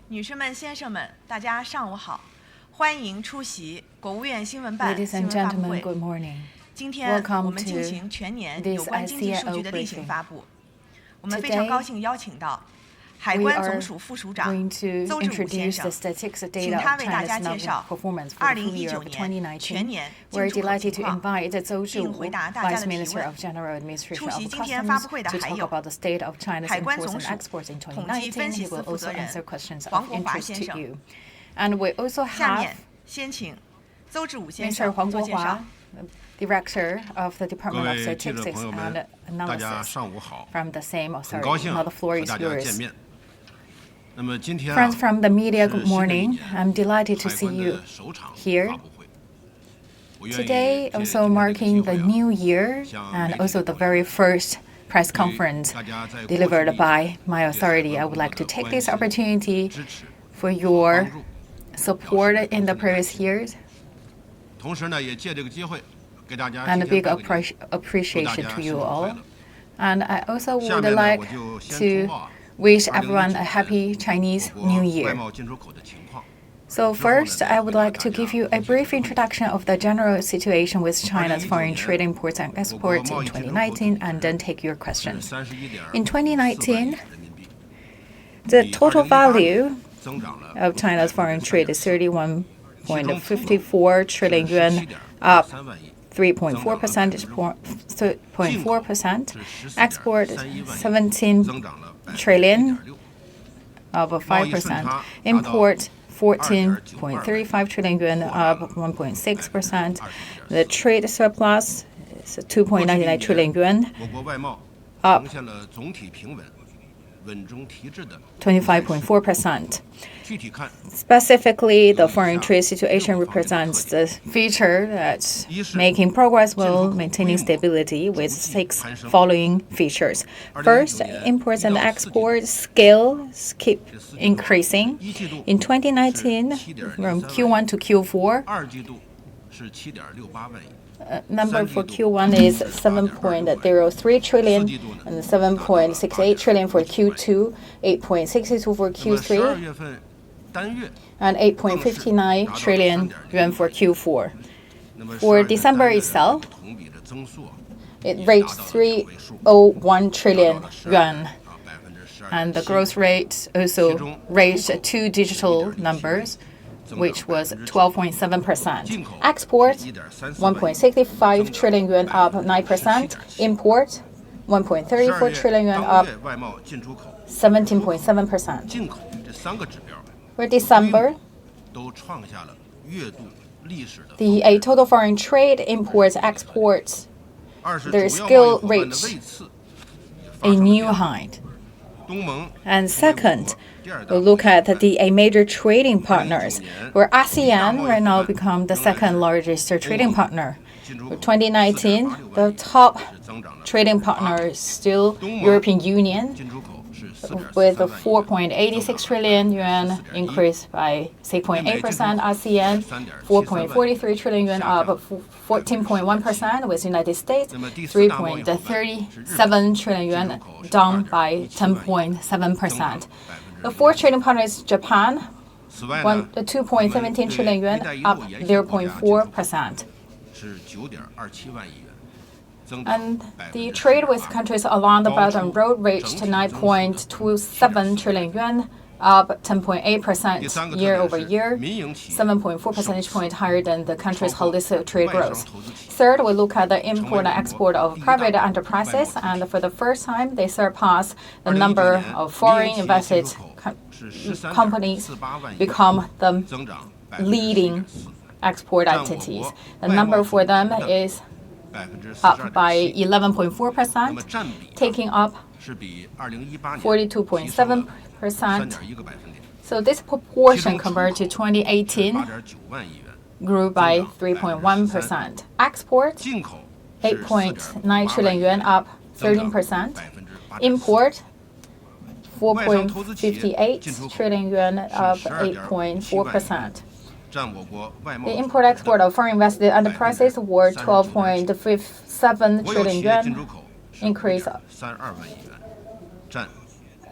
女士们、先生们，大家上午好，欢迎出席国务院新闻办新闻发布会。今天我们进行全年有关经济数据的例行发布。我们非常高兴邀请到海关总署副署长邹志武先生，请他为大家介绍2019年全年进出口情况，并回答大家的提问。出席今天发布会的还有海关总署统计分析司负责人黄国华先生。下面先请邹志武先生做介绍。Director of the Department of Statistics and Analysis from the same authority. Now the floor is yours. Friends from the media, good morning. I'm delighted to see you here. Today, also marking the new year and also the very first press conference delivered by my authority, I would like to take this opportunity for your support in the previous years. And a big appreciation to you all. And I also would like to wish everyone a happy Chinese New Year. So first, I would like to give you a brief introduction of the general situation with China's foreign trade imports and exports in 2019, and then take your questions. In 2019, the total value of China's foreign trade is 31.54 trillion yuan, up 3.4 percentage point, 0.4%. Export 17 trillion, up 5%. Import 14.35 trillion yuan, up 1.6%. The trade surplus is 2.99 trillion yuan, up 25.4%. Specifically, the foreign trade situation represents the feature that's making progress while maintaining stability with 6 following features. First, imports and exports scale keep increasing. In 2019, from Q1 to Q4, number for Q1 is 7.03 trillion and 7.68 trillion for Q2, 8.62 for Q3, and 8.59 trillion yuan for Q4. For December itself, it reached 301 trillion yuan, and the growth rate also reached 2-digit numbers, which was 12.7%. Export, 1.65 trillion yuan, up 9%. Import, 1.34 trillion yuan, up 17.7%. For December, the total foreign trade, imports, exports, their scale reached a new height. And second, we'll look at the major trading partners, where ASEAN right now become the second largest trading partner. For 2019, the top trading partner is still European Union, with a 4.86 trillion yuan increase by 6.8%. ASEAN, 4.43 trillion yuan, up 14.1%, with United States, 3.37 trillion yuan, down by 10.7%. The fourth trading partner is Japan, 2.17 trillion yuan, up 0.4%. And the trade with countries along the Belt and Road reached 9.27 trillion yuan, up 10.8% year over year, 7.4 percentage points higher than the country's holistic trade growth. Third, we look at the import and export of private enterprises, and for the first time, they surpass the number of foreign invested companies, become the leading export entities. The number for them is up by 11.4%, taking up 42.7%. So this proportion compared to 2018 grew by 3.1%. Export, 8.9 trillion yuan, up 13%. Import, 4.58 trillion yuan, up 8.4%. The import-export of foreign invested enterprises were 12.57 trillion yuan, increase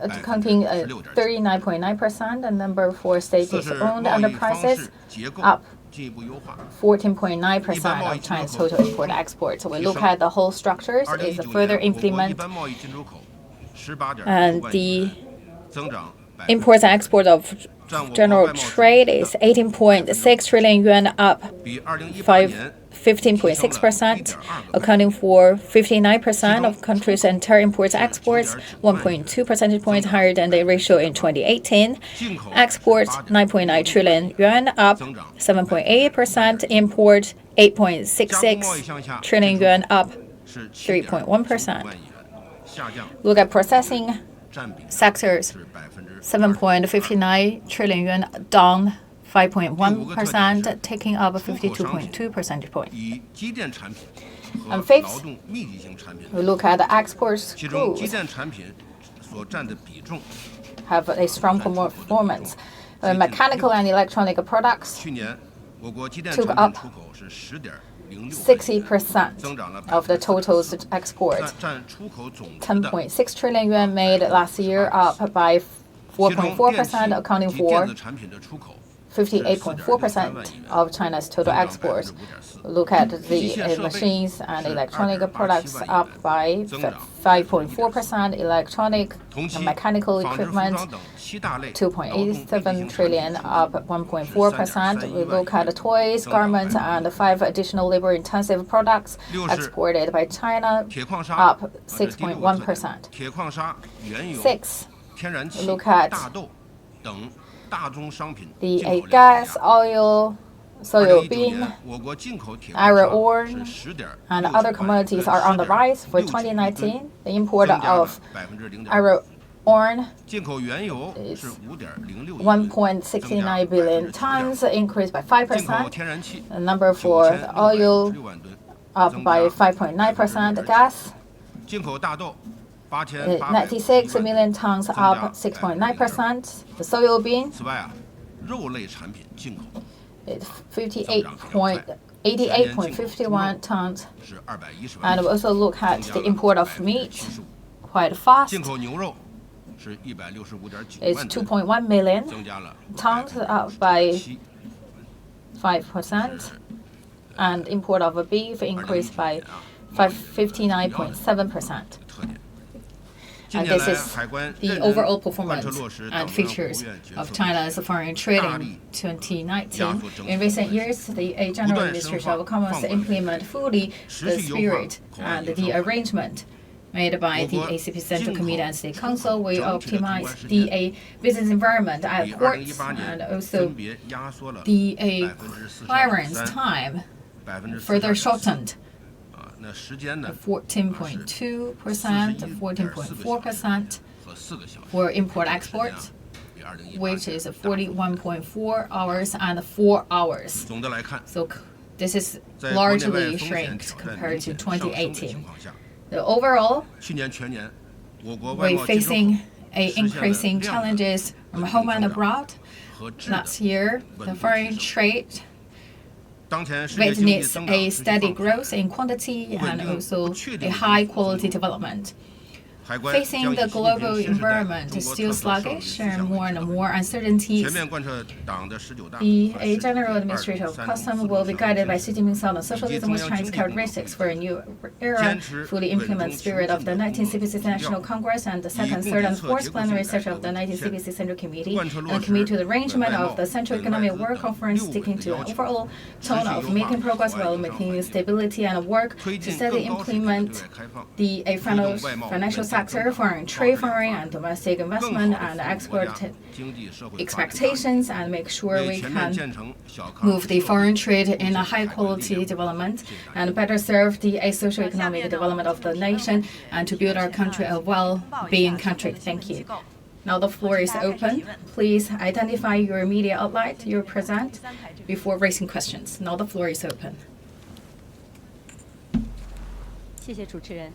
accounting 39.9%. And number 4, state-owned enterprises, up 14.9% of China's total import-export. So we look at the whole structures is further implement, and the imports and exports of general trade is 18.6 trillion yuan, up 15.6%, accounting for 59% of country's entire imports exports, 1.2 percentage points higher than the ratio in 2018. Exports 9.9 trillion yuan, up 7.8%. Import 8.66 trillion yuan, up 3.1%. Look at processing sectors, 7.59 trillion yuan, down 5.1%, taking up 52.2 percentage points. And fifth, we look at the exports. Goods have a strong performance. Mechanical and electronic products took up 60% of the total export. 10.6 trillion yuan made last year, up by 4.4%, accounting for 58.4% of China's total exports. Look at the machines and electronic products, up by 5.4%. Electronic and mechanical equipment, 2.87 trillion, up 1.4%. We look at the toys, garments, and 5 additional labor-intensive products exported by China, up 6.1%. 6. Look at the gas, oil, soybean, iron ore, and other commodities are on the rise. For 2019, the import of iron ore is 1.69 billion tons, increased by 5%. The number for the oil up by 5.9%. Gas 96 million tons, up 6.9%. The soybean, it's 88.51 tons. And we also look at the import of meat, quite fast. It's 2.1 million tons, up by 5%. And import of beef increased by 59.7%. And this is the overall performance and features of China's foreign trade in 2019. In recent years, the General Administration of Commerce implemented fully the spirit and the arrangement made by the ACP Central Committee and State Council. We optimize the business environment at ports, and also the clearance time further shortened. 14.2%, 14.4% for import-export, which is 41.4 hours and 4 hours. So this is largely shrinked compared to 2018. So overall, we're facing increasing challenges from home and abroad. Last year, the foreign trade witnessed a steady growth in quantity and also a high-quality development. Facing the global environment is still sluggish and more uncertainties. The General Administration of Customs will be guided by Xi Jinping's thought on socialism with Chinese characteristics for a new era, fully implement the spirit of the 1966 National Congress and the second, third, and fourth plenary session of the 1966 Central Committee, and commit to the arrangement of the Central Economic Work Conference, sticking to an overall tone of making progress while maintaining stability and work to steadily implement the financial sector, foreign trade, foreign and domestic investment and export expectations, and make sure we can move the foreign trade in a high-quality development and better serve the socio-economic development of the nation and to build our country a well-being country. Thank you. Now the floor is open. Please identify your media outlet you present before raising questions. Now the floor is open. 谢谢主持人。